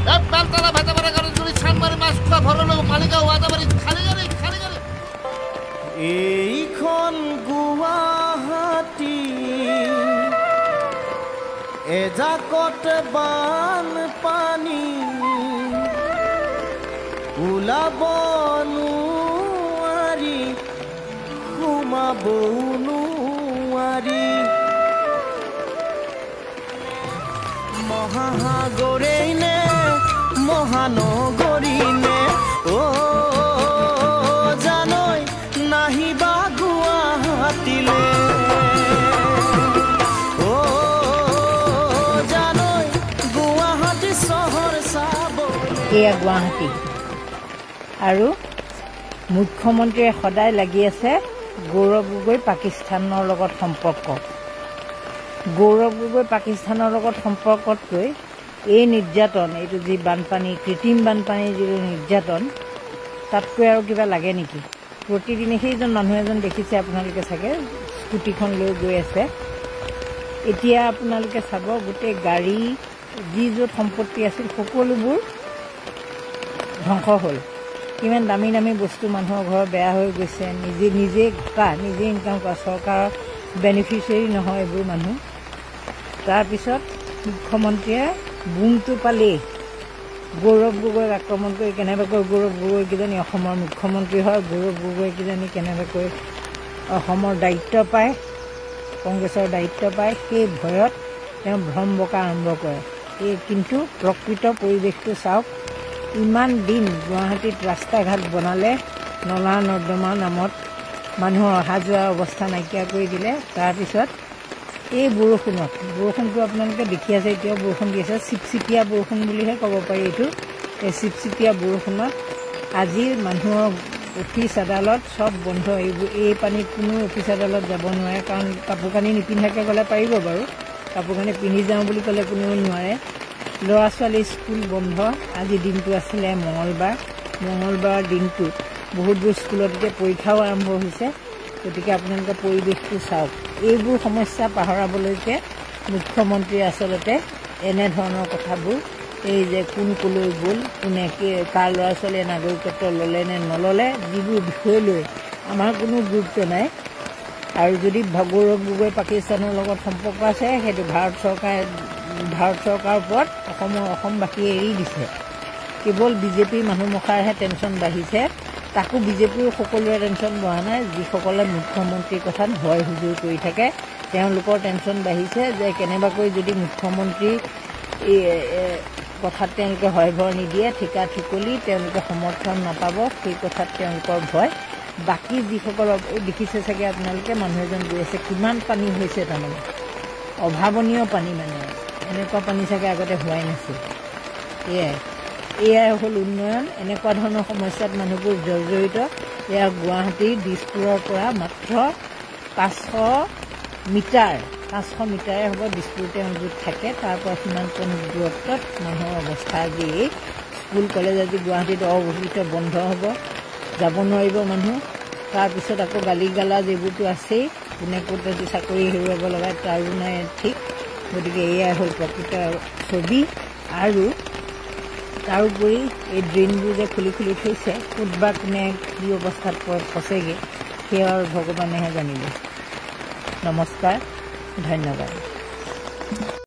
বেলতলা ভেটাপাড়া গাড়ি চানমাৰি মাছ খোৱা ভৰলো মালিগাঁও আদাবাৰী খালী গাড়ী এইখন গুৱাহাটী এজাকত বানপানী ওলাব নোৱাৰি সোমাব নোৱাৰি মহাসাগৰেই নে মহানগৰী নে জানৈ নাহিবা গুৱাহাটীলে জানৈ গুৱাহাটী চহৰ চাব এয়া গুৱাহাটী আৰু মুখ্যমন্ত্ৰীয়ে সদায় লাগি আছে গৌৰৱ গগৈ পাকিস্তানৰ লগত সম্পৰ্ক গৌৰৱ গগৈ পাকিস্তানৰ লগত সম্পৰ্কতকৈ এই নিৰ্যাতন এইটো যি বানপানী কৃত্ৰিম বানপানীৰ যিটো নিৰ্যাতন তাতকৈ আৰু কিবা লাগে নেকি প্ৰতিদিনে সেইজন মানুহ এজন দেখিছে আপোনালোকে চাগে স্কুটিখন লৈ গৈ আছে এতিয়া আপোনালোকে চাব গোটেই গাড়ী যি য'ত সম্পত্তি আছিল সকলোবোৰ ধ্বংস হ'ল কিমান দামী দামী বস্তু মানুহৰ ঘৰ বেয়া হৈ গৈছে নিজে ইনকাম কৰা চৰকাৰৰ বেনিফিচিয়াৰী নহয় এইবোৰ মানুহ তাৰপিছত মুখ্যমন্ত্ৰীয়ে বুমটো পালেই গৌৰৱ গগৈক আক্ৰমণ কৰি কেনেবাকৈ গৌৰৱ গগৈ কিজানি অসমৰ মুখ্যমন্ত্ৰী হয় গৌৰৱ গগৈ কিজানি কেনেবাকৈ অসমৰ দায়িত্ব পায় কংগ্ৰেছৰ দায়িত্ব পায় সেই ভয়ত তেওঁ ভ্ৰম বকা আৰম্ভ কৰে এই কিন্তু প্ৰকৃত পৰিৱেশটো চাওক ইমান দিন গুৱাহাটীত ৰাস্তা ঘাট বনালে নলা নৰ্দমা নামত মানুহৰ অহা যোৱাৰ অৱস্থা নাইকিয়া কৰি দিলে তাৰপিছত এই বৰষুণটো আপোনালোকে দেখি আছে এতিয়াও বৰষুণ দি আছে চিপচিপীয়া বৰষুণ বুলিহে ক'ব পাৰি এইটো এই চিপচিপীয়া বৰষুণত আজি মানুহৰ অফিচ আদালত চব বন্ধ এই পানীত কোনো অফিচ আদালত যাব নোৱাৰে কাৰণ কাপোৰ কানি নিপিন্ধাকৈ গ'লে পাৰিব বাৰু কাপোৰ কানি পিন্ধি যাওঁ বুলি ক'লে কোনেও নোৱাৰে ল'ৰা ছোৱালী স্কুল বন্ধ আজি দিনটো আছিলে মঙলবাৰ দিনটো বহুতবোৰ স্কুলত এতিয়া পৰীক্ষাও আৰম্ভ হৈছে গতিকে আপোনালোকে পৰিৱেশটো চাওক এইবোৰ সমস্যা পাহৰাবলৈকে মুখ্যমন্ত্ৰীয়ে আচলতে এনেধৰণৰ কথাবোৰ এই যে কোন কলৈ গ'ল কোনে কাৰ ল'ৰা ছোৱালীয়ে নাগৰিকত্ব ল'লে নে নল'লে যিবোৰ বিষয় লৈ আমাৰ কোনো গুৰুত্ব নাই আৰু যদি গৌৰৱ গগৈ পাকিস্তানৰ লগত সম্পৰ্ক আছে সেইটো ভাৰত চৰকাৰৰ ওপৰত অসমবাসীয়ে এৰি দিছে কেৱল বিজেপিৰ মানুহমখাৰহে টেনশ্যন বাঢ়িছে তাকো বিজেপিৰ সকলোৰে টেনশ্যন বঢ়া নাই যিসকলে মুখ্যমন্ত্ৰীৰ কথাত ভয় হুজুৰ কৰি থাকে তেওঁলোকৰ টেনশ্যন বাঢ়িছে যে কেনেবাকৈ যদি মুখ্যমন্ত্ৰী কথাত তেওঁলোকে হয় ভৰ নিদিয়ে ঠিকা ঠিকলি তেওঁলোকে সমৰ্থন নাপাব সেই কথাত তেওঁলোকৰ ভয় বাকী যিসকলক দেখিছে চাগে আপোনালোকে মানুহ এজন গৈ আছে কিমান পানী হৈছে তাৰমানে অভাৱনীয় পানী মানে এনেকুৱা পানী চাগে আগতে হোৱাই নাছিল এয়াই হ'ল উন্নয়ন এনেকুৱা ধৰণৰ সমস্যাত মানুহবোৰ জৰ্জৰিত এয়া গুৱাহাটীৰ দিছপুৰৰ পৰা মাত্ৰ 500 মিটাৰে হ'ব দিছপুৰ তেওঁ য'ত থাকে তাৰ পৰা সিমান কম দূৰত্বত মানুহৰ অৱস্থা আজি স্কুল কলেজ আজি গুৱাহাটীত অৱস্থিত বন্ধ হ'ব যাব নোৱাৰিব মানুহ তাৰপিছত আকৌ গালি গালা যিবোৰতো আছেই কোনে ক'ত আজি চাকৰি হেৰুৱাব লগা তাৰো নাই ঠিক গতিকে এয়াই হ'ল প্ৰকৃত ছবি আৰু তাৰোপৰি এই ড্ৰেইনবোৰ যে খুলি থৈছে ক'তবা কোনে কি অৱস্থাত ফচেগৈ সেয়া ভগৱানেহে জানিব নমস্কাৰ ধন্যবাদ